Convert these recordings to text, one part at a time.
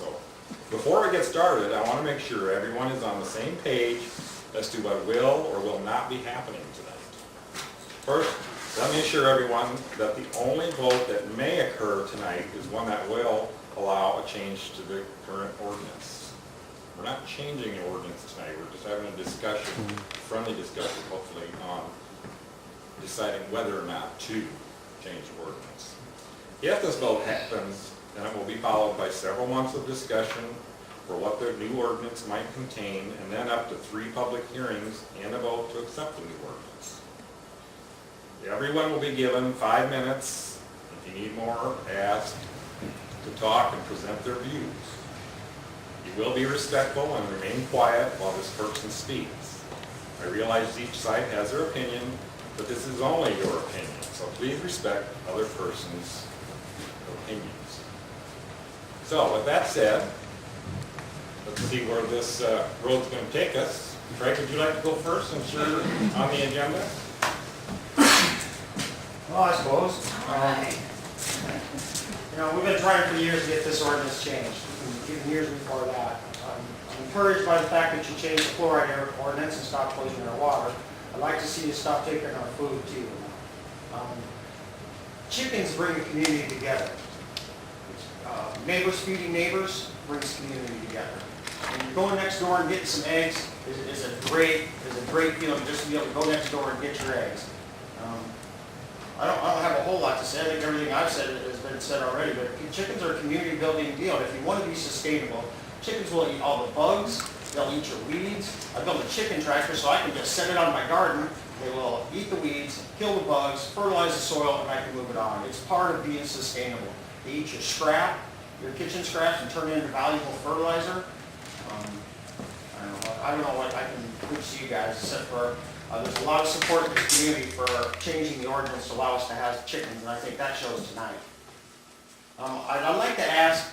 So before we get started, I want to make sure everyone is on the same page as to what will or will not be happening tonight. First, let me assure everyone that the only vote that may occur tonight is one that will allow a change to the current ordinance. We're not changing the ordinance tonight, we're just having a discussion, friendly discussion hopefully, on deciding whether or not to change the ordinance. If this vote happens, then it will be followed by several months of discussion for what the new ordinance might contain, and then up to 3 public hearings and a vote to accept the new ordinance. Everyone will be given 5 minutes, if you need more, ask, to talk and present their views. You will be respectful and remain quiet while this person speaks. I realize each side has their opinion, but this is only your opinion, so please respect other person's opinions. So with that said, let's see where this road's going to take us. Craig, would you like to go first since you're on the agenda? Well, I suppose. We've been trying for years to get this ordinance changed, even years before that. I'm encouraged by the fact that you changed the fluoride ordinance and stopped poisoning our water. I'd like to see you stop taking our food too. Chickens bring the community together. Neighbors feeding neighbors brings community together. And going next door and getting some eggs is a great feeling, just to be able to go next door and get your eggs. I don't have a whole lot to say. I think everything I've said has been said already, but chickens are a community building deal. If you want to be sustainable, chickens will eat all the bugs, they'll eat your weeds. I built a chicken tractor so I can just set it on my garden. They will eat the weeds, kill the bugs, fertilize the soil, and I can move it on. It's part of being sustainable. They eat your scrap, your kitchen scraps, and turn it into valuable fertilizer. I don't know what I can preach to you guys, except for there's a lot of support in this community for changing the ordinance to allow us to have chickens, and I think that shows tonight. I'd like to ask,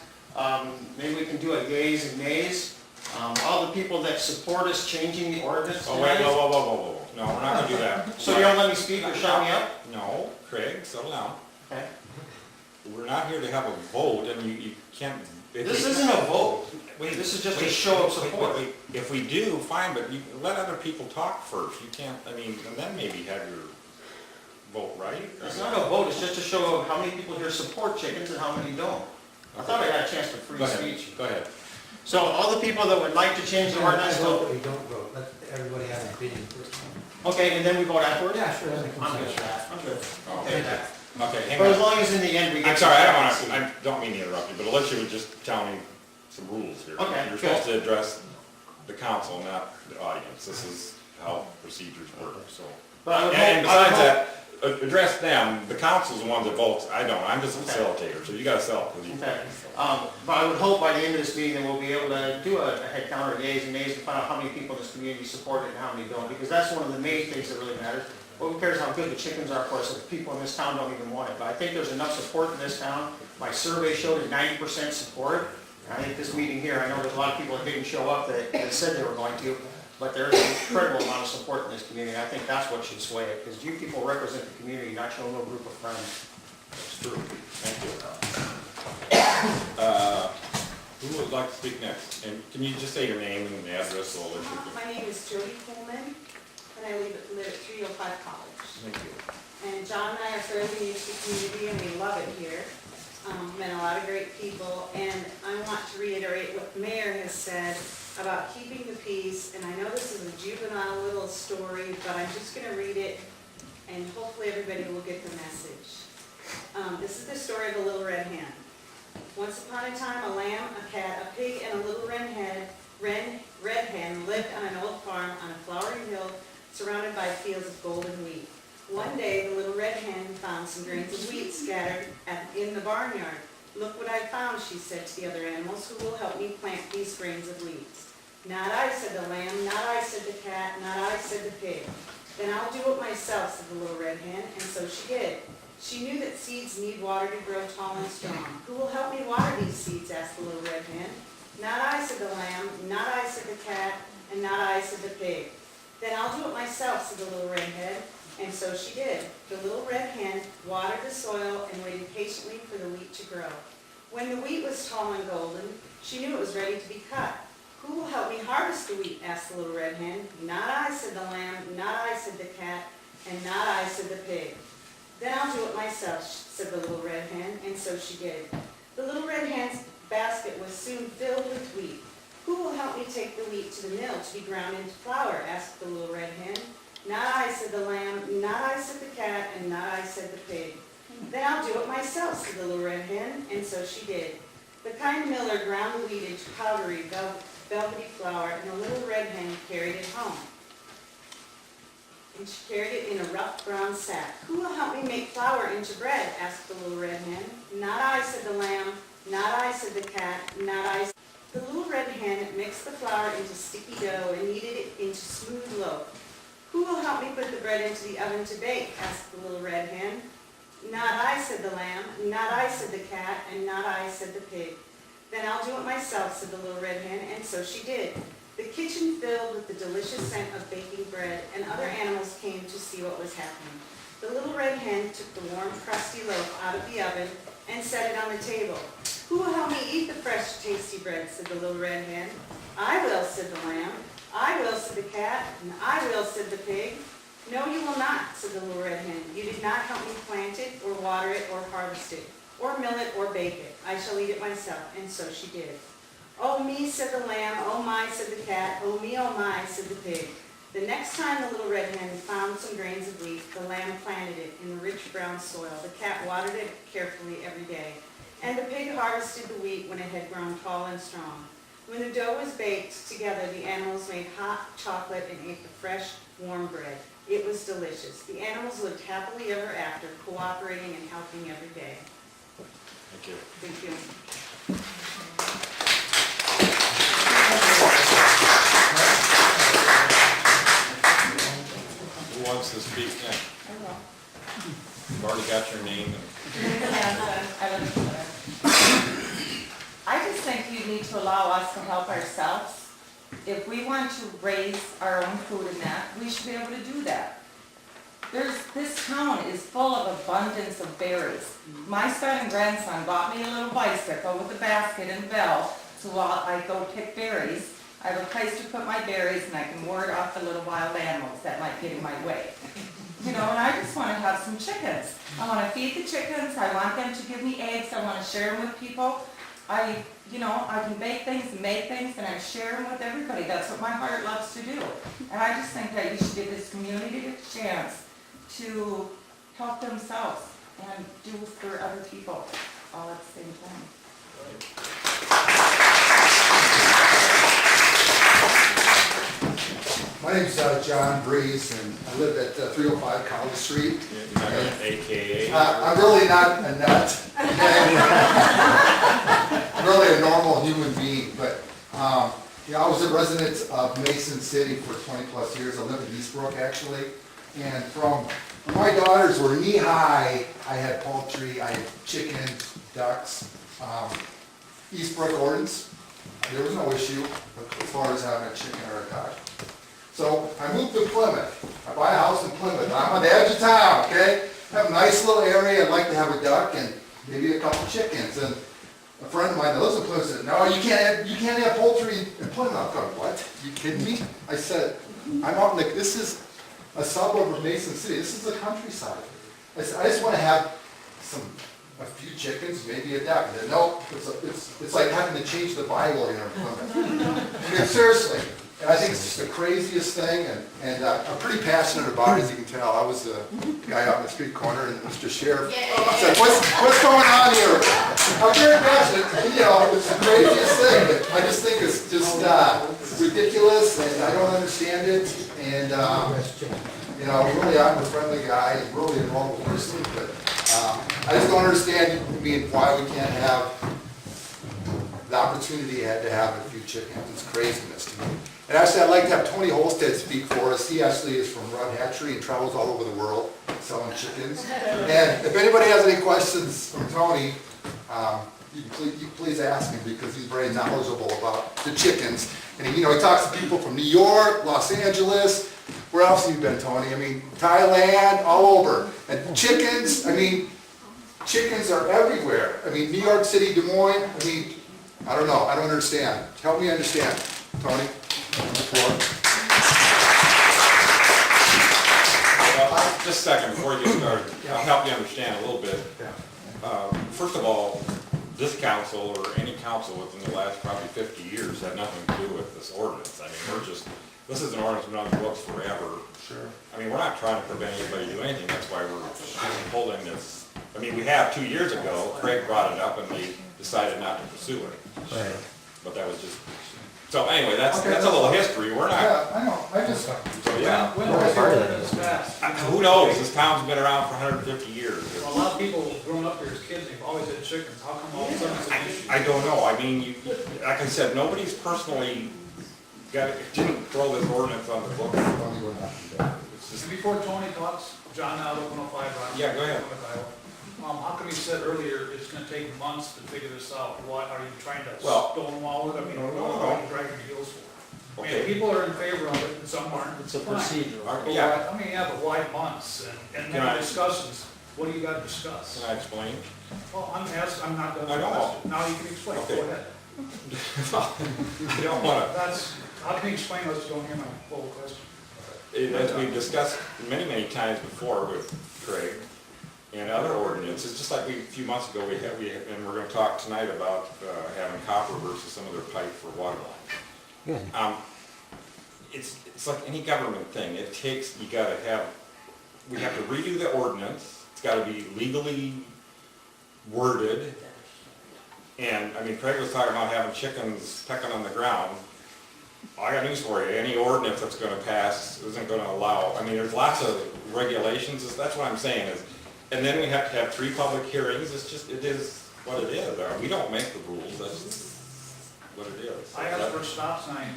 maybe we can do a yays and nays. All the people that support us changing the ordinance tonight. Oh, wait, whoa. No, we're not going to do that. So you don't let me speak or shut me up? No, Craig, settle down. Okay. We're not here to have a vote, and you can't... This isn't a vote. This is just a show of support. If we do, fine, but you let other people talk first. You can't, and then maybe have your vote, right? It's not a vote, it's just a show of how many people here support chickens and how many don't. I thought I got a chance to free speech. Go ahead. So all the people that would like to change the ordinance... I vote that we don't vote, let everybody have an opinion first. Okay, and then we vote afterwards? Yeah, sure, that I'm good makes with sense. that, I'm good. Okay. that. Okay, hang But as on. long as in the end we get... I'm sorry, I don't mean to interrupt you, but unless you would just tell me some rules here. Okay, You're good. supposed to address the council, not the audience. This is how procedures work, so. But I would And hope... besides that, address them. The council's the one that votes. I don't. I'm just a facilitator, so you gotta sell it. Okay. But I would hope by the end of this meeting that we'll be able to do a head count of yays and nays and find out how many people in this community support it and how many don't, because that's one of the main things that really matters. Well, who cares how good the chickens are for us if people in this town don't even want it? But I think there's enough support in this town. My survey showed a 90% support. And I think this meeting here, I know there's a lot of people that didn't show up that said they were going to, but there's an incredible amount of support in this community. I think that's what should sway it, because you people represent the community, not your little group of friends. That's true. Thank you. Who would like to speak next? And can you just say your name and address so I'll let you... My name is Jody Coleman, and I live at 305 College. Thank you. And John and I are fairly new to the community, and we love it here. Met a lot of great people, and I want to reiterate what the mayor has said about keeping the peace. And I know this is a juvenile little story, but I'm just going to read it, and hopefully everybody will get the message. This is the story of a little red hen. Once upon a time, a lamb, a cat, a pig, and a little red hen lived on an old farm on a flowery hill surrounded by fields of golden wheat. One day, the little red hen found some grains of wheat scattered in the barnyard. "Look what I found," she said to the other animals. "Who will help me plant these grains of wheat?" "Not I," said the lamb. "Not I," said the cat. "Not I," said the pig. "Then I'll do it myself," said the little red hen, and so she did. She knew that seeds need water to grow tall and strong. "Who will help me water these seeds?" asked the little red hen. "Not I," said the lamb. "Not I," said the cat. And not I, said the pig. "Then I'll do it myself," said the little red hen. And so she did. The little red hen watered the soil and waited patiently for the wheat to grow. When the wheat was tall and golden, she knew it was ready to be cut. Who will help me harvest the wheat? Asked the little red hen. Not I, said the lamb, not I, said the cat, and not I, said the pig. Then I'll do it myself, said the little red hen, and so she did. The little red hen's basket was soon filled with wheat. Who will help me take the wheat to the mill to be ground into flour? Asked the little red hen. Not I, said the lamb, not I, said the cat, and not I, said the pig. Then I'll do it myself, said the little red hen, and so she did. The kind miller ground the wheat into powdery, velvety flour, and the little red hen carried it home. And she carried it in a rough brown sack. Who will help me make flour into bread? Asked the little red hen. Not I, said the lamb, not I, said the cat, not I. The little red hen mixed the flour into sticky dough and kneaded it into smooth loaf. Who will help me put the bread into the oven to bake? Asked the little red hen. Not I, said the lamb, not I, said the cat, and not I, said the pig. Then I'll do it myself, said the little red hen, and so she did. The kitchen filled with the delicious scent of baking bread, and other animals came to see what was happening. The little red hen took the warm, crusty loaf out of the oven and set it on the table. Who will help me eat the fresh, tasty bread? Said the little red hen. I will, said the lamb. I will, said the cat, and I will, said the pig. No, you will not, said the little red hen. You did not help me plant it, or water it, or harvest it, or mill it, or bake it. I shall eat it myself, and so she did. Oh me, said the lamb, oh my, said the cat, oh me, oh my, said the pig. The next time the little red hen found some grains of wheat, the lamb planted it in the rich brown soil. The cat watered it carefully every day, and the pig harvested the wheat when it had grown tall and strong. When the dough was baked together, the animals made hot chocolate and ate the fresh, warm bread. It was delicious. The animals lived happily ever after, cooperating and helping every day. Thank you. Thank you. Who wants to speak next? You've already got your name. I just think you need to allow us to help ourselves. If we want to raise our own food and that, we should be able to do that. This town is full of abundance of berries. My son and grandson bought me a little bicycle with a basket and bell, so while I go pick berries, I have a place to put my berries and I can ward off the little wild animals that might get in my way. You know, and I just want to have some chickens. I want to feed the chickens, I want them to give me eggs, I want to share them with people. I can bake things and make things, and I share them with everybody. That's what my heart loves to do. And I just think that you should give this community a chance to help themselves and do for other people all at the same time. My name's John Breeze, and I live at 305 College Street. You're not an AKA? I'm really not a nut. I'm really a normal human being, but I was a resident of Mason City for 20 plus years. I live in Eastbrook, actually, and from when my daughters were knee-high, I had poultry, I had chickens, ducks, Eastbrook ordinance. There was no issue as far as having a chicken or a duck. So I moved to Plymouth. I buy a house in Plymouth. I'm on the edge of town, okay? I have a nice little area. I'd like to have a duck and maybe a couple chickens. And a friend of mine that lives in Plymouth said, no, you can't have poultry in Plymouth. I'm going, what? You kidding me? I said, I'm out in this is a suburb of Mason City. This is the countryside. I said, I just want to have a few chickens, maybe a duck. He said, no, it's like having to change the Bible here in Plymouth. I mean, seriously. And I think it's just the craziest thing, and I'm pretty passionate about it, as you can tell. I was the guy out in the street corner, and Mr. Sheriff said, what's going on here? I'm very passionate, it's the craziest thing, but I just think it's just ridiculous, and I don't understand it, and, really I'm a friendly guy, really a normal person, but I just don't understand, why we can't have the opportunity I had to have a few chickens. It's craziness to me. And actually, I'd like to have Tony Holstead speak for us. He actually is from Rudd Hatchery and travels all over the world selling chickens. And if anybody has any questions from Tony, you please ask him, because he's very knowledgeable about the chickens. And he talks to people from New York, Los Angeles. Where else have you been, Tony? Thailand, all over. And chickens, chickens are everywhere. I mean, New York City, Des Moines, I mean, I don't know, I don't understand. Help me understand, Tony, on the floor. Well, just a second before you get started, I'll help you understand a little bit. First of all, this council or any council within the last probably 50 years had nothing to do with this ordinance. I mean, this is an ordinance been on the books forever. Sure. I mean, we're not trying to prevent anybody doing anything, that's why we're holding this. I mean, we have 2 years ago, Craig brought it up and they decided not to pursue it. Right. But that was just, so anyway, that's a little history, we're not, Yeah, I know, I just, so yeah. When was the ordinance passed? Who knows, this town's been around for 150 years. A lot of people growing up here as kids, they've always had chickens. How come all of a sudden it's an issue? I don't know, I mean, like I said, nobody's personally didn't throw this ordinance on the book. It's just, And before Tony talks, John now, 105, Ron. Yeah, go ahead. Plymouth, Iowa. How come you said earlier it's gonna take months to figure this out? What, are you trying to Well, stonewall it? I mean, no. what are you dragging your heels for? I mean, Okay. people are in favor of it and some aren't. It's a Fine. procedure. But Yeah, I mean, yeah, but why months? And Can I- many discussions. What do you gotta discuss? can I explain? Well, I'm not done I with the know. question. Now you can explain. Okay. Go ahead. I don't wanna, How can you explain unless you don't hear my full question? as we've discussed many times before with Craig and other ordinances, just like a few months ago, and we're gonna talk tonight about having copper versus some other pipe for water lines. It's like any government thing, it takes, we have to redo the ordinance, it's gotta be legally worded. And, I mean, Craig was talking about having chickens pecking on the ground. I got news for you, any ordinance that's gonna pass isn't gonna allow, I mean, there's lots of regulations, that's what I'm saying is, and then we have to have 3 public hearings, it is what it is. We don't make the rules, that's what it is. I asked for a stop sign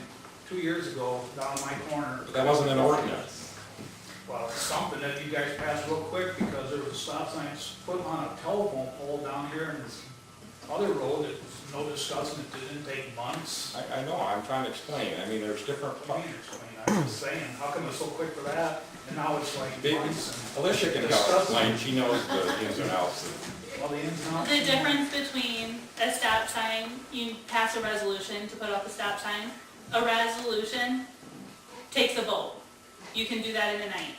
2 years ago down in my corner. But that wasn't an ordinance. Well, it's something that you guys passed real quick because there was a stop sign put on a telephone pole down here in this other road. It was no discussion, it didn't take months. I know, I'm trying to explain, I mean, there's different, I mean, I'm just saying, how come it's so quick for that? And now it's like months and, Alicia can help explain, she knows the ins and outs. well, the ins and outs. The difference between a stop sign, you pass a resolution to put up a stop sign. A resolution takes a vote. You can do that in a night.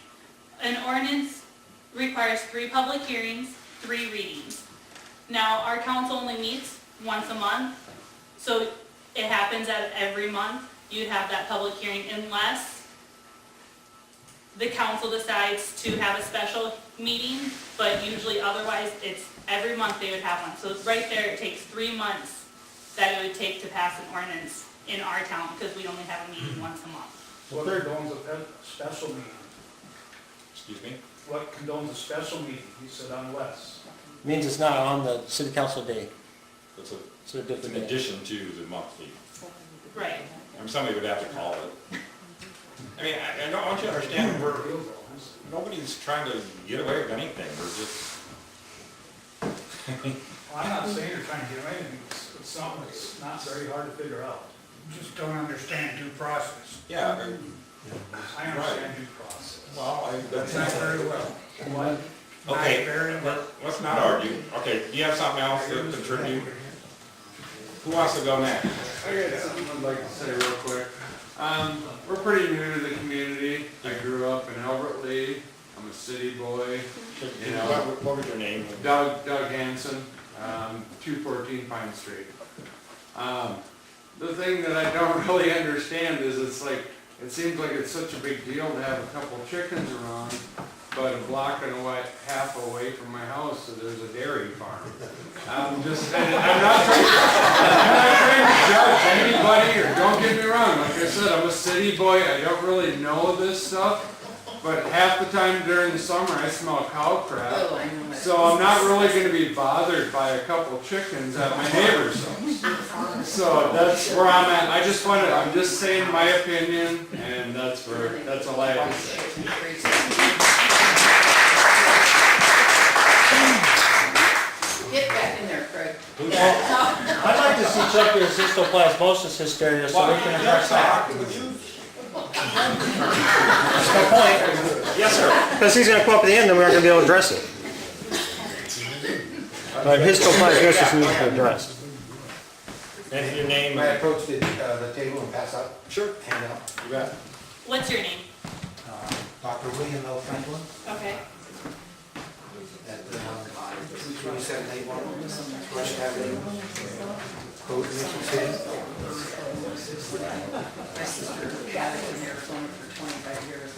An ordinance requires 3 public hearings, 3 readings. Now, our council only meets once a month, so it happens that every month you'd have that public hearing unless the council decides to have a special meeting, but usually otherwise it's every month they would have one. So right there, it takes 3 months that it would take to pass an ordinance in our town because we only have a meeting once a month. What condones a special meeting? Excuse me? What condones a special meeting? He said unless. Means it's not on the city council day, It's it's a in different day. addition to the monthly, Right. I mean, somebody would have to call it. I mean, I don't want you to understand, nobody's trying to get away with anything, we're just, Well, I'm not saying you're trying to get anything, it's something that's not very hard to figure out. Just don't understand due process. yeah, I understand due process. well, that's Not not very well. What? okay, Not very well. let's not argue. Okay, do you have something else to contribute? Who wants to go next? I got something I'd like to say real quick. We're pretty new to the community. I grew up in Albert Lee. I'm a city boy. You know, What was your name? Doug Hansen, 214 Pine Street. The thing that I don't really understand is it's like, it seems like it's such a big deal to have a couple chickens around, but a block and a half away from my house, so there's a dairy farm. I'm not trying to judge anybody, or don't get me wrong, like I said, I'm a city boy, I don't really know this stuff, but half the time during the summer I smell cow crap. So I'm not really gonna be bothered by a couple chickens at my neighbor's house. So that's where I'm at. I'm just saying my opinion, and that's all I have to say. Get back in there, Craig. I'd like to see check this histoplasmosis hysteria so we can address that. That's my point. Yes, sir. Because he's gonna come up at the end and we're not gonna be able to address it. But histoplasmosis needs to be addressed. And your name? I approach the table and pass out, Sure. hand out. You bet. What's your name? Dr. William L. Franklin Okay. at 3781 West Avenue, Code Mission City. My sister got it in Arizona for 25 years.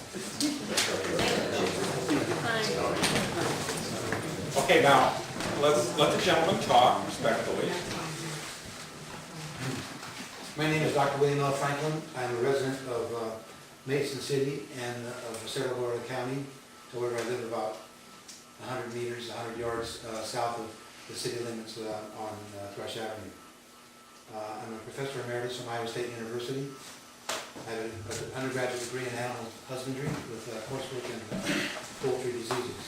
Okay, now, let the gentleman talk respectfully. My name is Dr. William L. Franklin. I'm a resident of Mason City and of Cerro Gordo County, to where I live about 100 meters, 100 yards south of the city limits on Thrush Avenue. I'm a professor emeritus from Iowa State University. I have an undergraduate degree in animal husbandry with coursework in poultry diseases.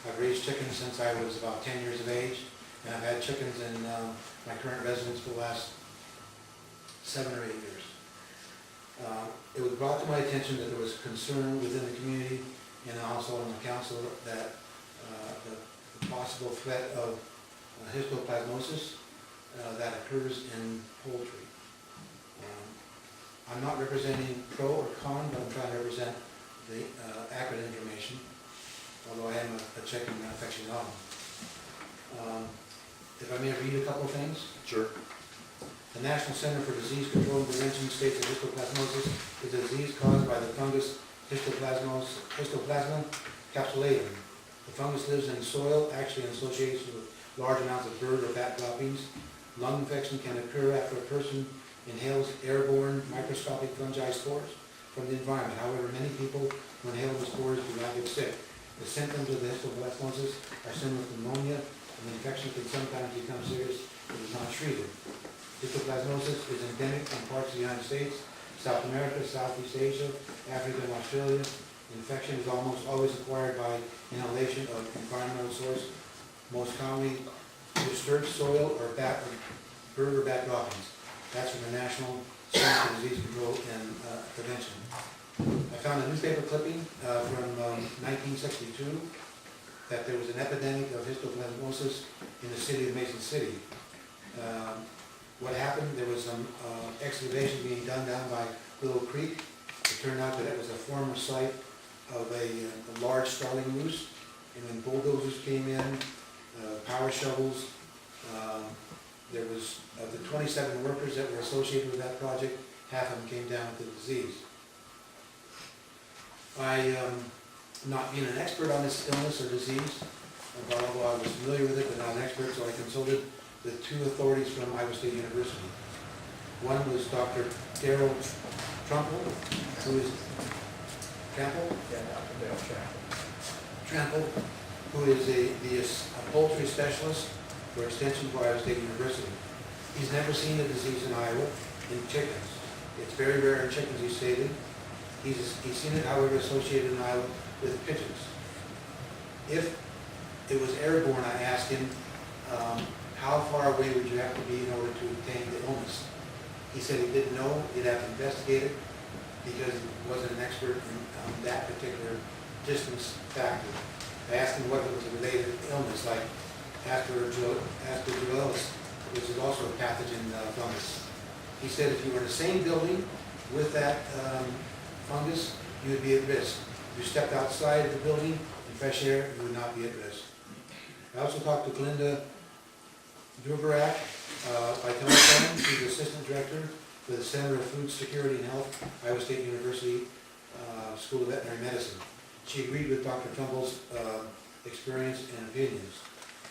I've raised chickens since I was about 10 years of age, and I've had chickens in my current residence for the last 7 or 8 years. It was brought to my attention that there was concern within the community and also on the council that the possible threat of histoplasmosis that occurs in poultry. I'm not representing pro or con, but I'm trying to represent the accurate information, although I am a chicken aficionado. If I may read a couple of things. Sure. The National Center for Disease Control and Prevention states that histoplasmosis is a disease caused by the fungus Histoplasma capsulatum. The fungus lives in soil, actually in association with large amounts of bird or bat droppings. Lung infection can occur after a person inhales airborne microscopic fungi spores from the environment. However, many people who inhale the spores do not get sick. The symptoms of the histoplasmosis are similar to pneumonia, and the infection can sometimes become serious if it is not treated. Histoplasmosis is endemic in parts of the United States, South America, Southeast Asia, Africa, and Australia. Infection is almost always acquired by inhalation of environmental source, most commonly disturbed soil or bird or bat droppings. That's from the National Center for Disease Control and Prevention. I found a newspaper clipping from 1962 that there was an epidemic of histoplasmosis in the city of Mason City. What happened, there was some excavation being done down by Little Creek. It turned out that it was a former site of a large starling roost, and when bulldozers came in, power shovels, there was, of the 27 workers that were associated with that project, half of them came down with the disease. Not being an expert on this illness or disease, although I was familiar with it, but not an expert, so I consulted the two authorities from Iowa State University. One was Dr. Darrell Trample, who is Trample, who is a poultry specialist for extension for Iowa State University. He's never seen the disease in Iowa in chickens. It's very rare in chickens, he stated. He's seen it, however, associated in Iowa with pigeons. If it was airborne, I asked him, how far away would you have to be in order to obtain the illness? He said he didn't know, he'd have to investigate it, because he wasn't an expert on that particular distance factor. I asked him whether it was a related illness, like aspergillosis, which is also a pathogen fungus. He said if you were in the same building with that fungus, you would be at risk. If you stepped outside of the building in fresh air, you would not be at risk. I also talked to Glinda Duverak by telephone. She's the Assistant Director for the Center of Food Security and Health, Iowa State University School of Veterinary Medicine. She agreed with Dr. Trumble's experience and opinions.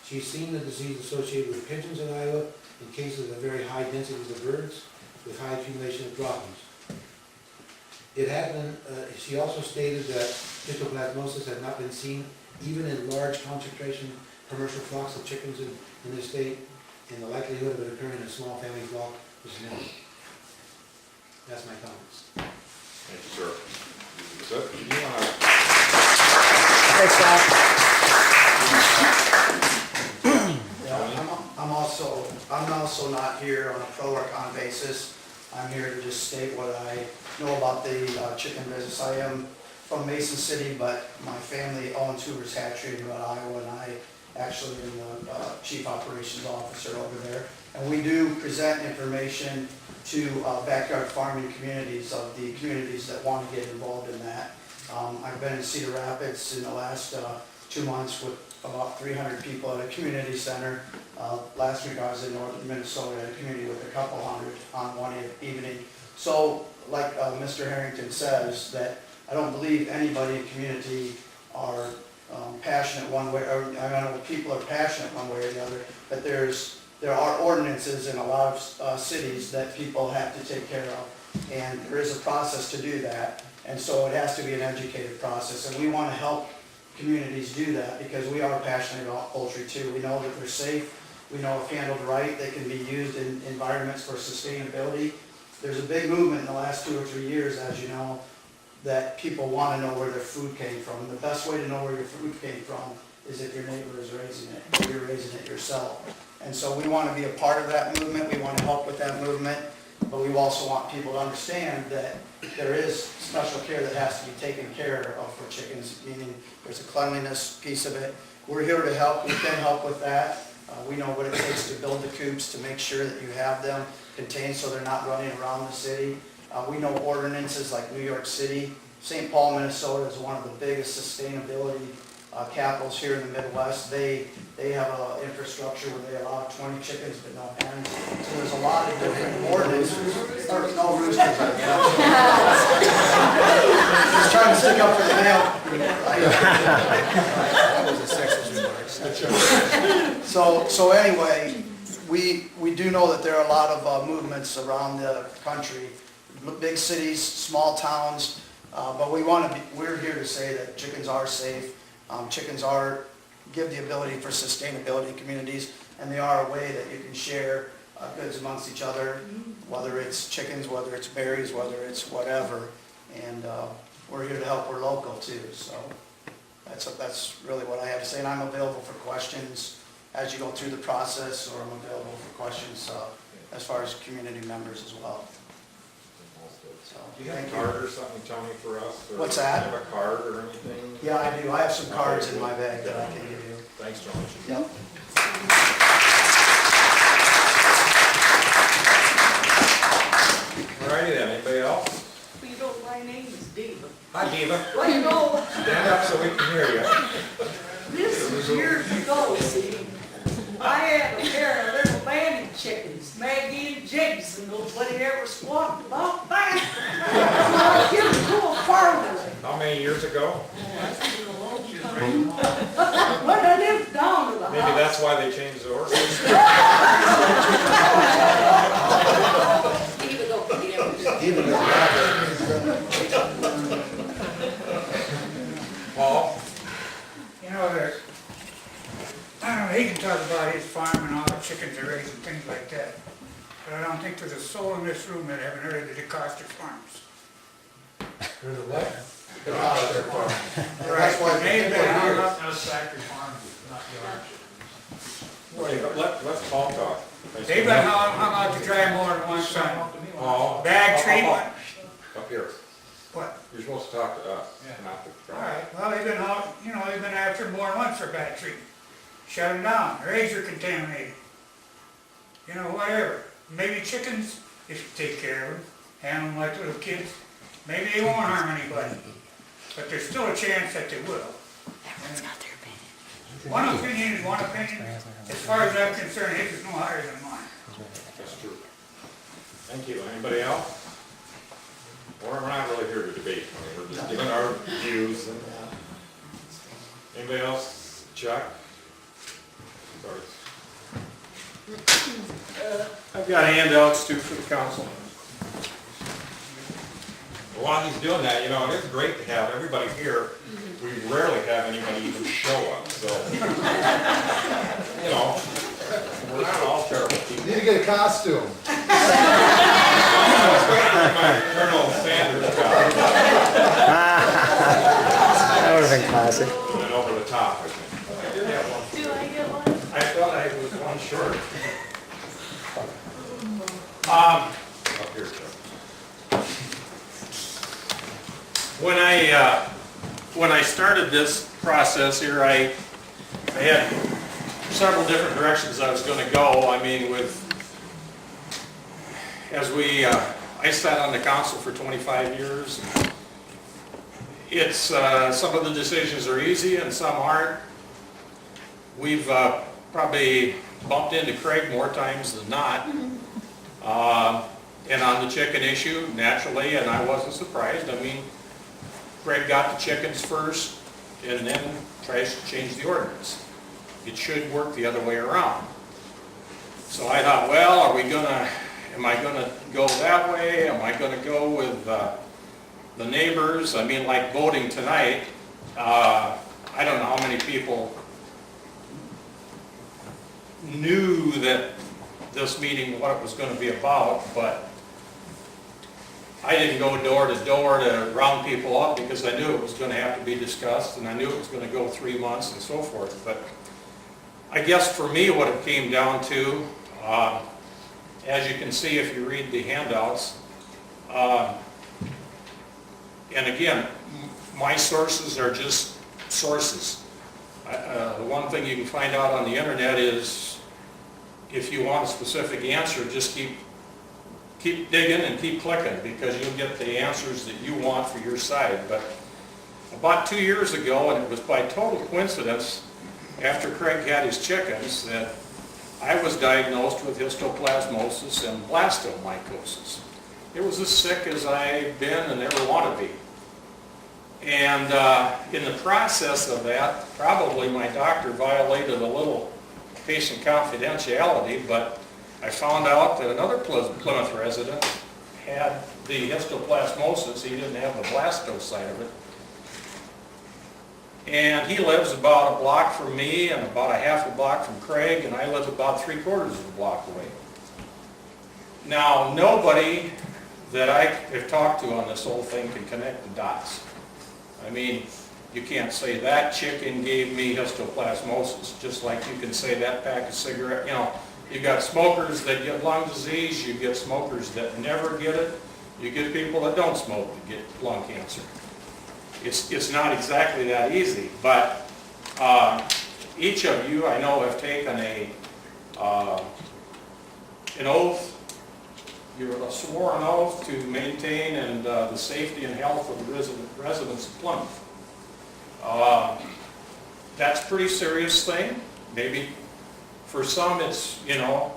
She's seen the disease associated with pigeons in Iowa in cases of very high densities of birds with high accumulation of droppings. It had been, she also stated that histoplasmosis had not been seen even in large concentration commercial flocks of chickens in the state, and the likelihood of it occurring in a small family flock was nil. That's my comments. Thank you, sir. So, you want to... Thanks, I'm also not here on a pro or con basis. I'm here to just state what I know about the chicken business. I am from Mason City, but my family owns Hoover's Hatchery in Iowa, and I actually in the chief operations officer over there. And we do present information to backyard farming communities of the communities that want to get involved in that. I've been in Cedar Rapids in the last 2 months with about 300 people at a community center. Last week I was in northern Minnesota at a community with a couple hundred on one evening. So like Mr. Harrington says, that I don't believe anybody in the community are passionate one way, or I know people are passionate one way or the other, but there are ordinances in a lot of cities that people have to take care of. And there is a process to do that. And so it has to be an educated process. And we want to help communities do that because we are passionate about poultry too. We know that they're safe. We know if handled right, they can be used in environments for sustainability. There's a big movement in the last 2 or 3 years, as you know, that people want to know where their food came from. And the best way to know where your food came from is if your neighbor is raising it, or you're raising it yourself. And so we want to be a part of that movement. We want to help with that movement. But we also want people to understand that there is special care that has to be taken care of for chickens, meaning there's a cleanliness piece of it. We're here to help. We can help with that. We know what it takes to build the coops, to make sure that you have them contained so they're not running around the city. We know ordinances like New York City. St. Paul, Minnesota is one of the biggest sustainability capitals here in the Midwest. They have an infrastructure where they allow 20 chickens but no hens. So there's a lot of different ordinances. Or no roosters. Just trying to stick up for the male. That was a sexist remark. So anyway, we do know that there are a lot of movements around the country, big cities, small towns, but we're here to say that chickens are safe. Chickens give the ability for sustainability in communities, and they are a way that you can share goods amongst each other, whether it's chickens, whether it's berries, whether it's whatever. And we're here to help. We're local too, so that's really what I have to say. And I'm available for questions as you go through the process, or I'm available for questions as far as community members as well. So, Do you have a thank card or something, Tony, for us? Or What's that? Do you have a card or anything? Yeah, I do. I have some cards in my bag that I can give you. Thanks, Tony. Yep. All righty then, anybody else? Well, you know, my name is Deva. Hi, Deva. Well, you know, Stand up so we can hear you. this was years ago, see. I had a pair of little bandy chickens, Maggie and Jigs, and nobody ever squawked about that. So I give them to a farmer. How many years ago? When I lived down to the Maybe house. that's why they changed the ordinance. Paul? You know, I don't know, he can talk about his farm and all the chickens he raises and things like that. But I don't think there's a soul in this room that haven't heard of the DeCoster farms. There's a what? That's why They've been hung up. That was factory farm, not yard. Let's Paul talk. They've been hung out to dry more than one time. Paul. Bad treatment. Up here. What? You're supposed to talk to us, not the All crowd. right, well, they've been out, you know, they've been after them more than once for bad treatment. Shut them down, their eggs are contaminated. You know, whatever. Maybe chickens, if you take care of them, handle them like little kids, maybe they won't harm anybody. But there's still a chance that they will. That's not their opinion. One opinion is one opinion. As far as I'm concerned, his is no higher than mine. That's true. Thank you. Anybody else? We're not really here to debate, we're just giving our views. And anybody else? Chuck? Sorry. I've got handouts too for the council. While he's doing that, you know, it is great to have everybody here. We rarely have anybody even show up, so, you know, we're not all terrible people. Need to get a costume. I was waiting for my Colonel Sanders job. That would have been classic. Went over the top, I think. I did have one. Do I get one? I thought I was one short. Up here, Chuck. When I started this process here, I had several different directions I was gonna go. I mean, I sat on the council for 25 years. It's, some of the decisions are easy and some aren't. We've probably bumped into Craig more times than not. And on the chicken issue, naturally, and I wasn't surprised, I mean, Craig got the chickens first and then tries to change the ordinance. It should work the other way around. So I thought, well, am I gonna go that way? Am I gonna go with the neighbors? I mean, like voting tonight, I don't know how many people knew that this meeting, what it was gonna be about, but I didn't go door to door to round people up because I knew it was gonna have to be discussed and I knew it was gonna go 3 months and so forth. But I guess for me what it came down to, as you can see if you read the handouts, and again, my sources are just sources. The one thing you can find out on the internet is if you want a specific answer, just keep digging and keep clicking because you'll get the answers that you want for your side. But about 2 years ago, and it was by total coincidence, after Craig had his chickens, that I was diagnosed with histoplasmosis and blastomycosis. It was as sick as I've been and ever want to be. And in the process of that, probably my doctor violated a little patient confidentiality, but I found out that another Plymouth resident had the histoplasmosis. He didn't have the blasto side of it. And he lives about a block from me and about a half a block from Craig, and I live about 3/4 of a block away. Now, nobody that I have talked to on this whole thing can connect the dots. I mean, you can't say that chicken gave me histoplasmosis, just like you can say that pack of cigarette, you know, you got smokers that get lung disease, you get smokers that never get it, you get people that don't smoke that get lung cancer. It's not exactly that easy, but each of you I know have taken an oath. You're sworn oath to maintain and the safety and health of the residents of Plymouth. That's a pretty serious thing. Maybe for some it's, you know,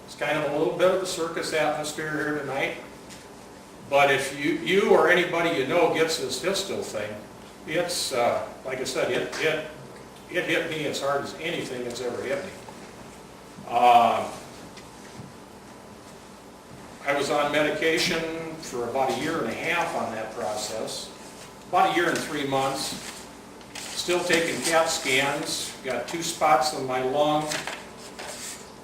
it's kind of a little bit of a circus atmosphere here tonight. But if you or anybody you know gets this histo thing, it's, like I said, it hit me as hard as anything that's ever hit me. I was on medication for about 1.5 years on that process. About 1 year and 3 months. Still taking CAT scans. Got 2 spots on my lung.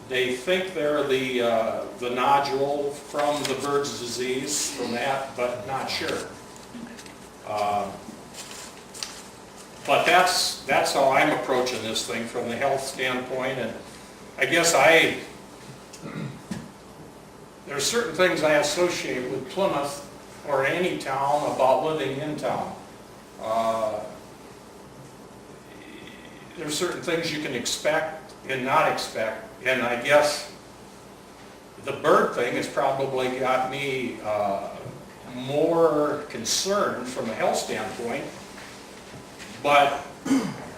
They think they're the nodule from the Bird's disease, from that, but not sure. But that's how I'm approaching this thing from the health standpoint. And I guess there's certain things I associate with Plymouth or any town about living in town. There's certain things you can expect and not expect. And I guess the bird thing has probably got me more concerned from a health standpoint. But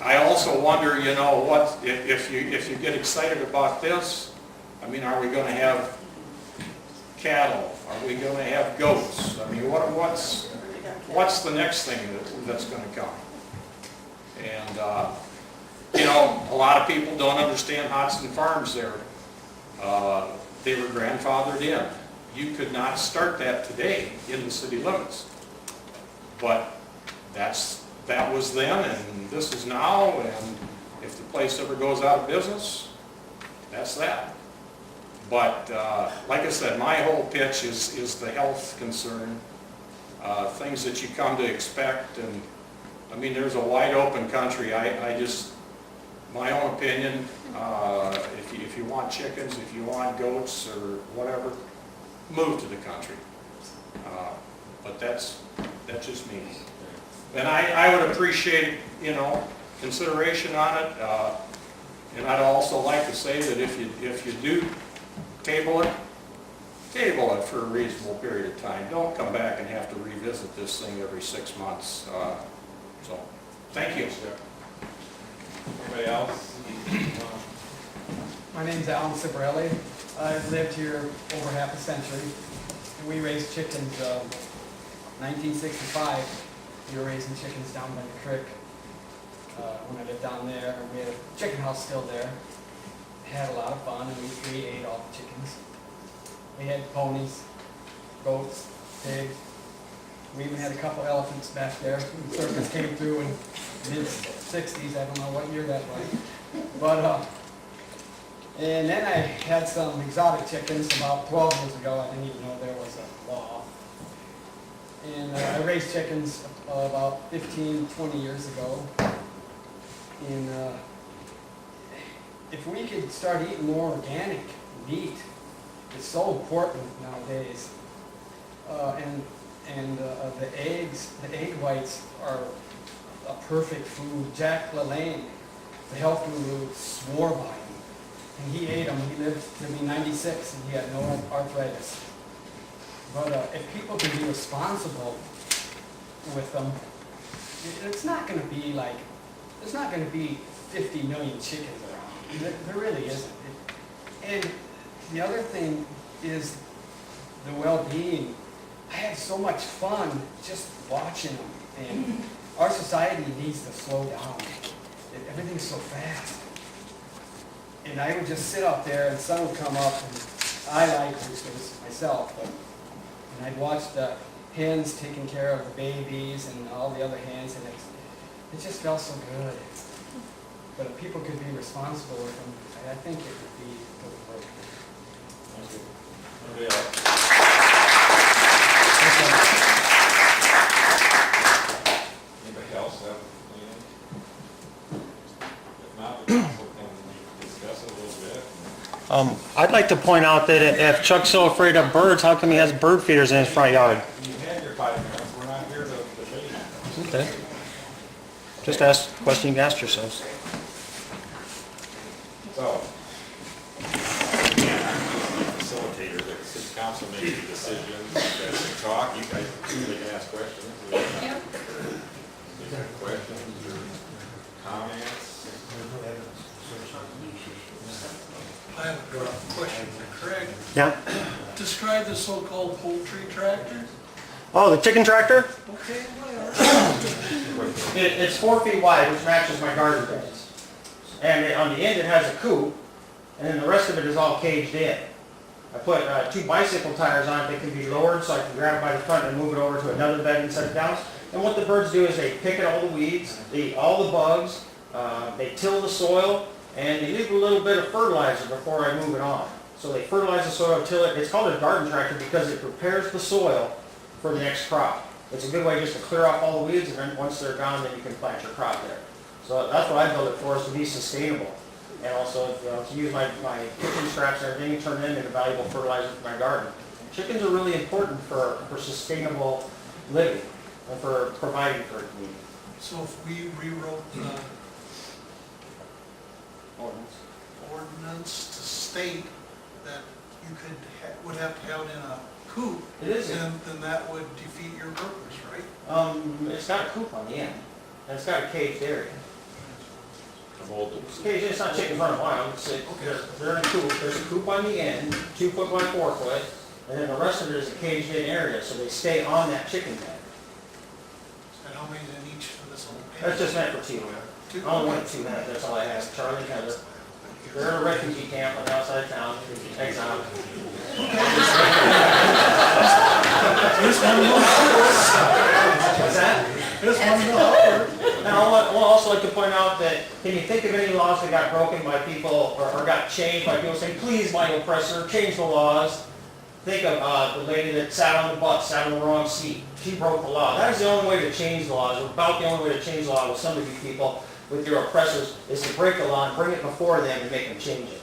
I also wonder, you know, what if you get excited about this? I mean, are we going to have cattle? Are we going to have goats? I mean, what's the next thing that's going to come? And you know, a lot of people don't understand Hodson Farms there. They were grandfathered in. You could not start that today in the city limits. But that was then and this is now, and if the place ever goes out of business, that's that. But like I said, my whole pitch is the health concern, things that you come to expect. And I mean, there's a wide open country. My own opinion, if you want chickens, if you want goats or whatever, move to the country. But that's just me. And I would appreciate, you know, consideration on it. And I'd also like to say that if you do table it for a reasonable period of time. Don't come back and have to revisit this thing every 6 months. So, thank you. Anybody else? My name's Alan Cibarelli. I've lived here over half a century. We raised chickens, 1965. We were raising chickens down by the creek. When I lived down there, we had a chicken house still there. Had a lot of fun, and we ate all the chickens. We had ponies, goats, pigs. We even had a couple elephants back there. The circus came through in mid-60s. I don't know what year that was. But, and then I had some exotic chickens about 12 years ago. I didn't even know there was a law. And I raised chickens about 15, 20 years ago. And if we could start eating more organic meat, it's so important nowadays. And the eggs, the egg whites are a perfect food. Jack LaLanne, the health guru, swore by them. And he ate them. He lived to be 96 and he had no arthritis. But if people can be responsible with them, it's not going to be like, there's not going to be 50 million chickens around. There really isn't. And the other thing is the well-being. I had so much fun just watching them. And our society needs to slow down. Everything's so fast. And I would just sit up there and the sun would come up and I like roosters myself, but and I'd watch the hens taking care of the babies and all the other hens, and it just felt so good. But if people could be responsible with them, I think it would be good work. Thank you. Anybody else? Anybody else have anything? If not, the council can discuss it a little bit. I'd like to point out that if Chuck's so afraid of birds, how come he has bird feeders in his front yard? You had your 5 minutes, we're not here to debate. Okay. Just ask the question you asked yourselves. So, again, I'm just the facilitator, the city council makes the decisions, you guys can talk, you guys can ask questions. Yep. Is there questions or comments? I have a question for Craig. Yeah? Describe the so-called poultry tractor. Oh, the chicken tractor? Okay, whatever. It's 4 feet wide, which matches my garden beds. And on the end it has a coop, and then the rest of it is all caged in. I put 2 bicycle tires on it that can be lowered so I can grab it by the front and move it over to another bed and set it down. And what the birds do is they pick at all the weeds, they eat all the bugs, they till the soil, and they leave a little bit of fertilizer before I move it on. So they fertilize the soil, till it. It's called a garden tractor because it prepares the soil for the next crop. It's a good way just to clear off all the weeds, and then once they're gone, then you can plant your crop there. So that's what I built it for, is to be sustainable. And also to use my kitchen scraps and everything and turn them into valuable fertilizer for my garden. Chickens are really important for sustainable living and for providing for a community. So if we rewrote the ordinance to state that you would have to have it in a coop, then that would defeat your purpose, right? It's got a coop on the end, and it's got a caged area. It's caged, it's not chickens running wild, they're in a coop. There's a coop on the end, 2 foot by 4 foot, and then the rest of it is a caged in area, so they stay on that chicken bed. And how many in each of this whole page? That's just meant for 2. I only wanted 2 heads, that's all I asked. Charlie and Heather. They're in a refugee camp on the outside of town, exiled. What's that? And I would also like to point out that, can you think of any laws that got broken by people, or got changed by people saying, please, my oppressor, change the laws? Think of the lady that sat on the bus, sat on the wrong seat. She broke the law. That is the only way to change the laws, or about the only way to change the law with some of you people, with your oppressors, is to break the law and bring it before them and make them change it.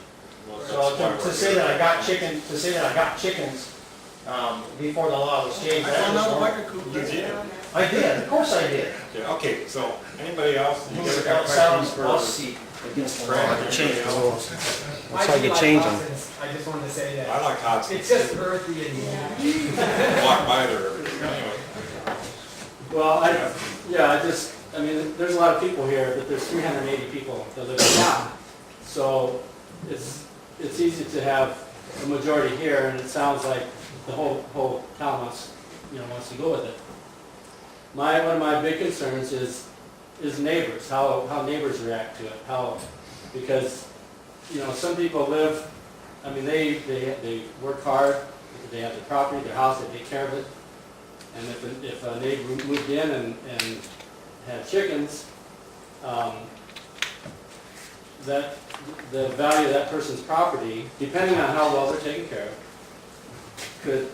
So to say that I got chickens, before the law was changed, that's just wrong. You did. I did, of course I did. Okay, so anybody else? You guys got Sat on questions the bus for seat. against the law to change the rules. That's how you change them. I just wanted to say that. I like hot It's just earthy and. walk by there anyway. Well, I mean, there's a lot of people here, but there's 380 people that live in town. So it's easy to have a majority here, and it sounds like the whole town wants to go with it. One of my big concerns is neighbors, how neighbors react to it, because, some people live, I mean, they work hard, they have their property, their house, they take care of it. And if a neighbor moved in and had chickens, that the value of that person's property, depending on how well they're taken care of, could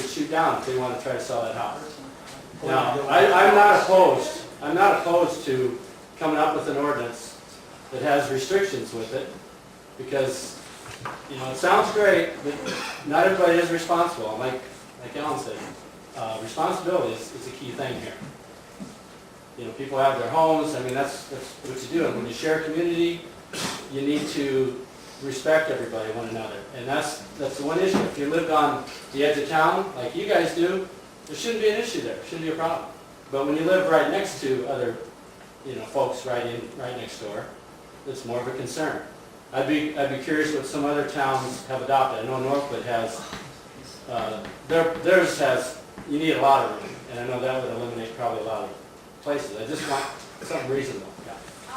shoot down if they want to try to sell that house. Now, I'm not opposed to coming up with an ordinance that has restrictions with it, because, it sounds great, but not everybody is responsible. Like Alan said, responsibility is a key thing here. People have their homes, I mean, that's what you do. And when you share a community, you need to respect everybody, one another. And that's the one issue. If you lived on the edge of town, like you guys do, there shouldn't be an issue there, shouldn't be a problem. But when you live right next to other, folks right next door, it's more of a concern. I'd be curious what some other towns have adopted. I know Northwood has, theirs has, you need a lot of room, and I know that would eliminate probably a lot of places. I just want something reasonable. Yeah.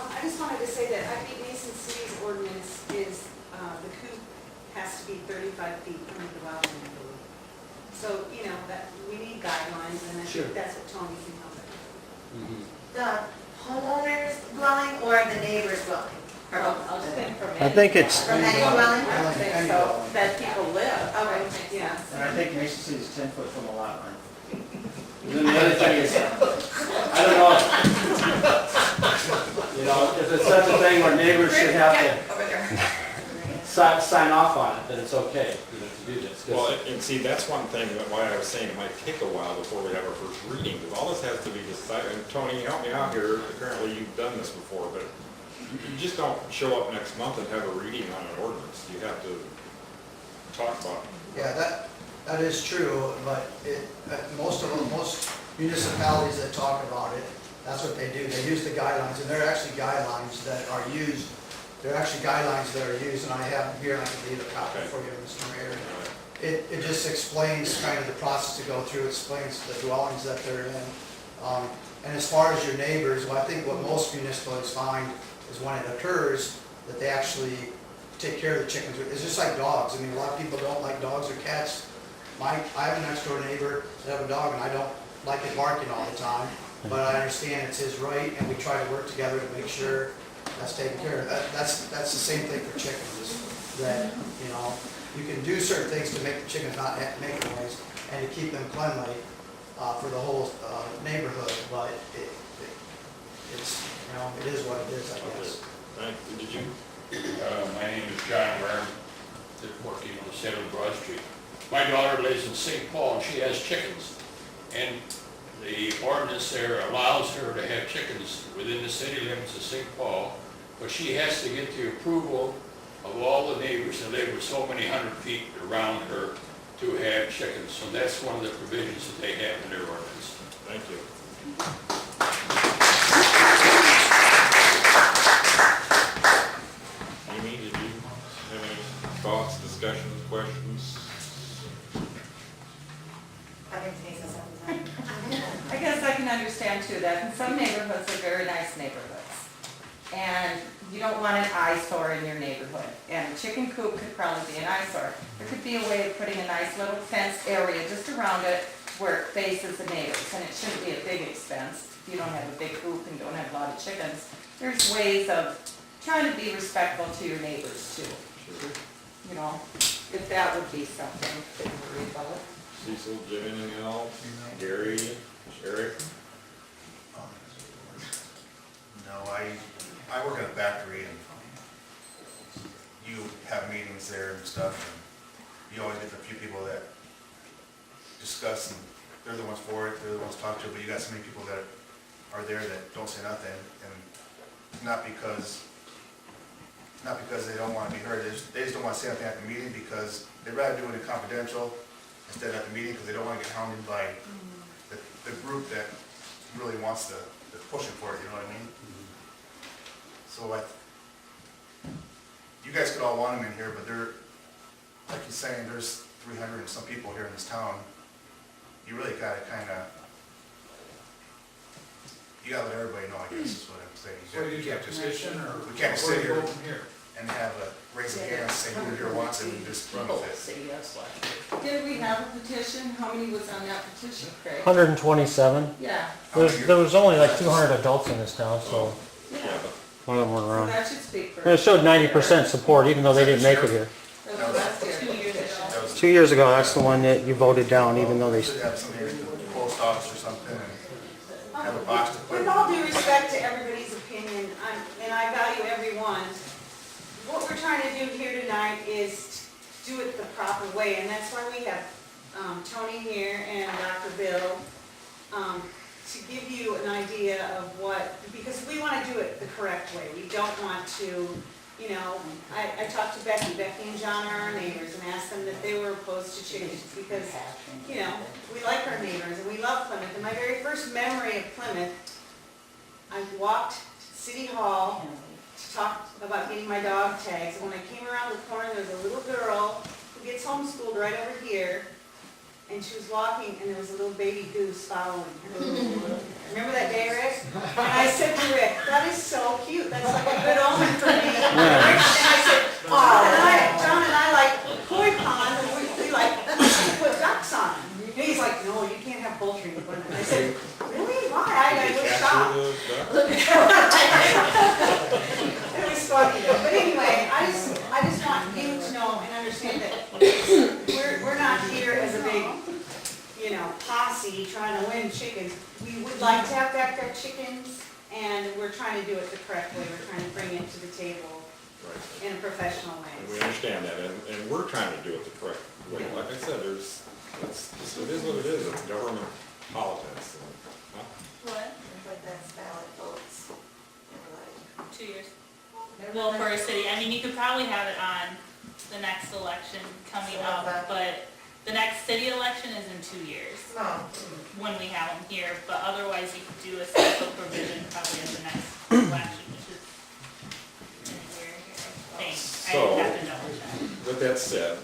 I just wanted to say that I think Mason City's ordinance is, the coop has to be 35 feet from the dwelling. So, that we need guidelines, and I Sure. think that's what Tony can help with. The homeowner's dwelling or the neighbor's dwelling? Or both? I'll just think from I think it's, From any dwelling? I don't think so, that people live. Okay. Yeah. And I think Mason City's 10 foot from the lot line. and then the other thing is, I don't know, if it's such a thing where neighbors should have to Over there. sign off on it, that it's okay, to do this. 'Cause- Well, and see, that's one thing that why I was saying it might take a while before we have our first reading, because all this has to be decided. And Tony, help me out here. Apparently you've done this before, but you just don't show up next month and have a reading on an ordinance. You have to talk about it. Yeah, that is true, but most municipalities that talk about it, that's what they do. They use the guidelines, and they're actually guidelines that are used. They're actually guidelines that are used, and I have them here, and I can leave a copy for you, Mr. Mayor. It just explains kind of the process to go through, explains the dwellings that they're in. And as far as your neighbors, well, I think what most municipalities find is when it occurs, that they actually take care of the chickens. It's just like dogs. I mean, a lot of people don't like dogs or cats. I have a next door neighbor that have a dog, and I don't like it barking all the time, but I understand it's his right, and we try to work together to make sure that's taken care of. That's the same thing for chickens, that, you can do certain things to make the chickens not make noise and to keep them cleanly for the whole neighborhood, but it's, it is what it is, I guess. Right, did you? My name is John Ware, working on 7 Broad Street. My daughter lives in St. Paul, and she has chickens. And the ordinance there allows her to have chickens within the city limits of St. Paul, but she has to get the approval of all the neighbors that live with so many 100 feet around her to have chickens. So that's one of the provisions that they have in their ordinance. Thank you. Amy, did you have any thoughts, discussions, questions? I can say something. I guess I can understand too that in some neighborhoods are very nice neighborhoods. And you don't want an eyesore in your neighborhood. And a chicken coop could probably be an eyesore. There could be a way of putting a nice little fenced area just around it where it faces the neighbors. And it shouldn't be a big expense. If you don't have a big coop and don't have a lot of chickens, there's ways of trying to be respectful to your neighbors too. If that would be something that you worry about. Cecil, do you have anything else? Gary, Eric? No, I work at a factory, and you have meetings there and stuff, and you always get a few people that discuss, and they're the ones for it, they're the ones to talk to, but you got so many people that are there that don't say nothing, and not because not because they don't want to be heard, they just don't want to say anything at the meeting because they'd rather do it in confidential instead of at the meeting because they don't want to get hounded by the group that really wants to, that's pushing for it, you know what I mean? So you guys could all want them in here, but like you're saying, there's 300 and some people here in this town. You really gotta you gotta let everybody know, I guess is what I'm saying. So you get a petition or? We can't sit here Or go from here? and have a raise a hand, say who here wants it, and just run with it. Say yes last year. Did we have a petition? How many was on that petition, Craig? 127. Yeah, There was only like 200 adults in this town, so yeah. one of them were So around. that should speak for And it showed 90% support, even though they didn't make it here. That was last year. 2 years ago. 2 years ago, that's the one that you voted down, even though they. Should have somebody at the post office or something and have a box to put. With all due respect to everybody's opinion, and I value everyone, what we're trying to do here tonight is do it the proper way, and that's why we have Tony here and Dr. Bill, to give you an idea of what, because we want to do it the correct way. We don't want to, you know, I talked to Becky and John are our neighbors, and asked them if they were opposed to chickens, because, you know, we like our neighbors, and we love Plymouth. And my very first memory of Plymouth, I walked to City Hall to talk about getting my dog tags, and when I came around the corner, there was a little girl who gets homeschooled right over here, and she was walking, and there was a little baby goose following her. Remember that day, Rick? And I said to Rick, that is so cute, that's like a good omen for me. And I said, John and I like koi ponds, and we like put ducks on them. And he's like, no, you can't have poultry in Plymouth. And I said, really? Why? I was shocked. It was funny though. But anyway, I just want you to know and understand that we're not here as a big, you know, posse trying to win chickens. We would like to have backyard chickens, and we're trying to do it the correct way. We're trying to bring it to the table in a professional way. And we understand that, and we're trying to do it the correct way. Like I said, it is what it is, it's government politics. What? But that's ballot votes. 2 years. Well, for a city, I mean, you could probably have it on the next election coming up, but the next city election is in 2 years. When we have them here, but otherwise you could do a special provision probably at the next election, which is in a year here, I think. So, I have to double check. with that said,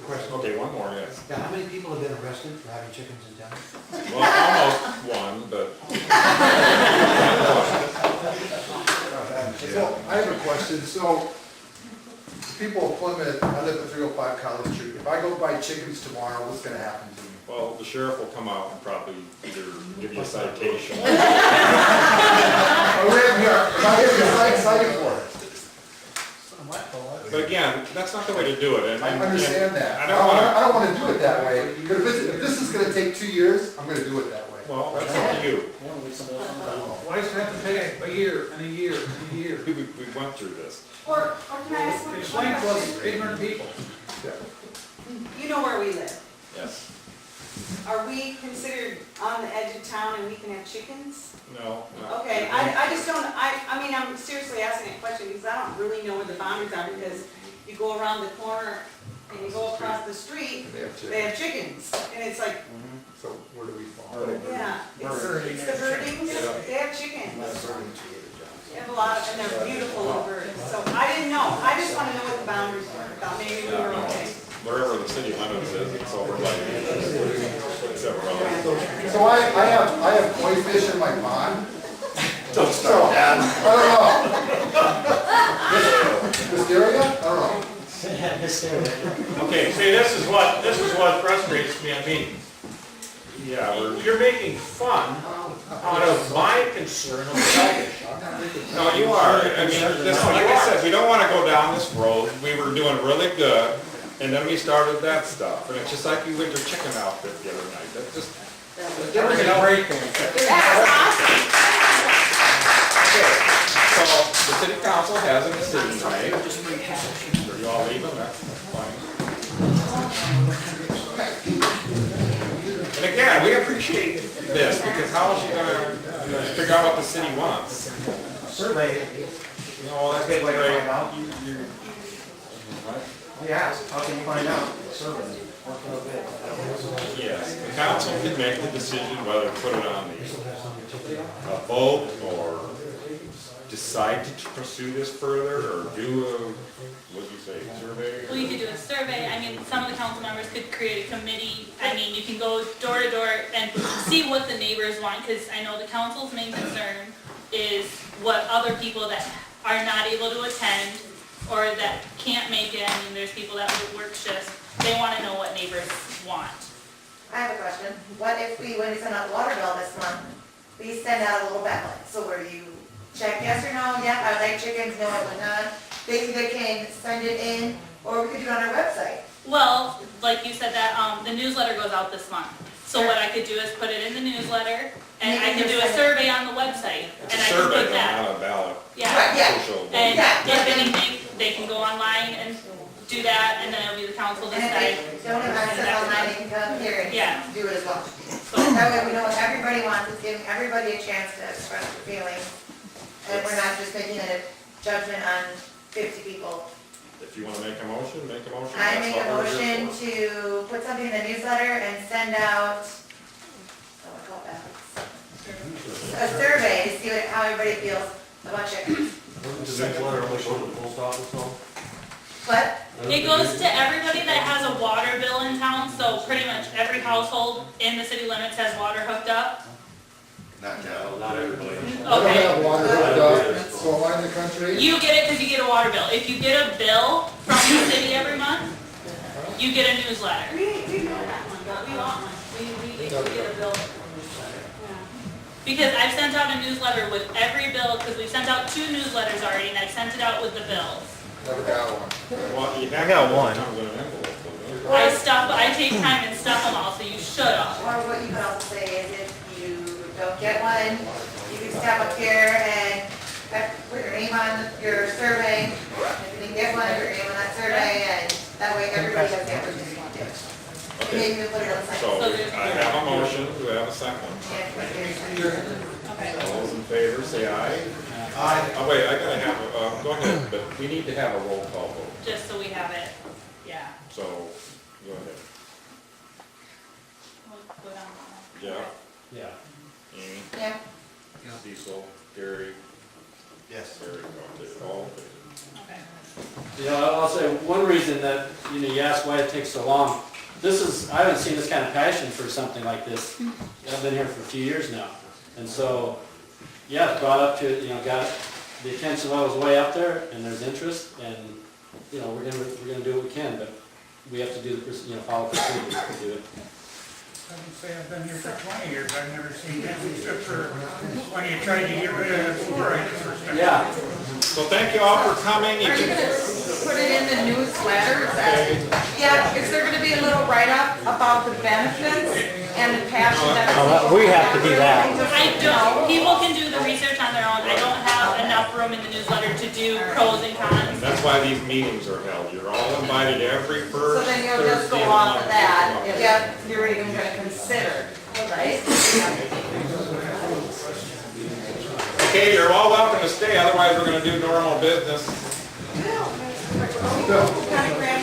Question. okay, one more, yes. Yeah, how many people have been arrested for having chickens in town? Well, almost one, but. So, I have a question, so, people of Plymouth, I live at 305 College Street, if I go buy chickens tomorrow, what's gonna happen to me? Well, the sheriff will come out and probably either give you a citation. Oh, wait, here, if I get cited for it. But again, that's not the way to do it. And- I understand that. I don't wanna, I don't wanna do it that way, but if this is gonna take 2 years, I'm gonna do it that way. well, that's up to you. Why does it have to take a year and a year and a year? We went through this. Or can I ask one Explain to us question? 800 people. You know where we live. Yes. Are we considered on the edge of town and we can have chickens? No. Okay, I just don't, I mean, I'm seriously asking a question because I don't really know where the boundaries are, because you go around the corner and you go across the street, they have chickens, and it's like, So where do we fall? yeah, it's the birding, they have chickens. They have a lot of, and they're beautiful little birds, so I didn't know, I just want to know what the boundaries were, thought maybe we were okay. Wherever the city limits is, it's over like, several. So I have koi fish in my pond. Don't start that. I don't know. Hysteria? I don't know. Okay, see, this is what frustrates me, I mean, Yeah, you're making fun out of my concern of selfish. no, you are. I mean, this, like I said, we don't want to go down this road. We were doing really good, and then we started that stuff. And it's just like you winter chicken outfit the other night. That's just. Give us a break then. Okay, so the city council has a decision tonight. Are you all leaving? That's fine. And again, we appreciate this, because how is she gonna figure out what the city wants? Survey, No, that's Good way to great. find out. What? Yeah, how can you find out? Survey. Yes, the council can make the decision whether to put it on the vote or decide to pursue this further or do a, what'd you say, survey? Well, you could do a survey, I mean, some of the council members could create a committee, I mean, you can go door to door and see what the neighbors want, because I know the council's main concern is what other people that are not able to attend or that can't make it, I mean, there's people that would work shifts, they want to know what neighbors want. I have a question. What if we, when we send out the water bill this month, we send out a little ballot? So where you check yes or no, yeah, I like chickens, no, I would not. They either can send it in, or we could do it on our website. Well, like you said, that, the newsletter goes out this month. So what I could do is put it in the newsletter, and I can do a survey on the website, and I can Survey, put that. not a ballot. Yeah, Right, yeah. Social vote. and Yeah. if anything, they can go online and do that, and then it'll be the council And if decide. they don't have access online, they can come here and Yeah. do it as well. So, That way we know what everybody wants, it's giving everybody a chance to express their feelings. And we're not just making a judgment on 50 people. If you wanna make a motion, make a motion. I That's make a what we're here motion for. to put something in the newsletter and send out, oh, I call it a survey to see how everybody feels about chickens. But, it goes to everybody that has a water bill in town, so pretty much every household in the city limits has water hooked up. Not now. Not everybody. I don't Okay, have water hooked up, so am I in the country? you get it because you get a water bill. If you get a bill from the city every month, you get a newsletter. We know that one, but we want one. We get a bill. Because I've sent out a newsletter with every bill, because we've sent out 2 newsletters already, and I've sent it out with the bills. Never got one. Well, you have got to- one. comes in an envelope, doesn't it? I take time and stuff them all, so you should have. or what you can also say is if you don't get one, you can step up here and put your name on your survey. If you didn't get one, put your name on that survey, and that way everybody has the opportunity to do it. And Okay, maybe we'll put it on the site. so I have a motion, do I have a second? Yeah, put it in. Okay. All those in favor, say aye. Aye. Oh, wait, I gotta have, go ahead, but we need to have a roll call vote, Just so we have it, yeah. so, go ahead. We'll go down. Jeff, Yeah. Amy, Yeah. Cecil, Gary, Yes. Eric, all in favor. Okay. You know, I'll say, one reason that, you ask why it takes so long, I haven't seen this kind of passion for something like this. I've been here for a few years now. And so, yeah, it's brought up to, got the attention level's way up there, and there's interest, and, we're gonna do what we can, but we have to do the, follow procedures to do it. I would say I've been here for 20 years, I've never seen that, except for when you tried to get rid of fluoride the first time. Yeah. So thank you all for coming. Are you gonna put it in the newsletter? Yeah. Is there gonna be a little write-up about the benefits and the passion that? We have to do that. I don't, people can do the research on their own. I don't have enough room in the newsletter to do pros and cons. That's why these meetings are held. You're all invited every So first then you'll just go Thursday off month. of that if you're even gonna consider, right? Okay, you're all welcome to stay, otherwise we're gonna do normal business. County grant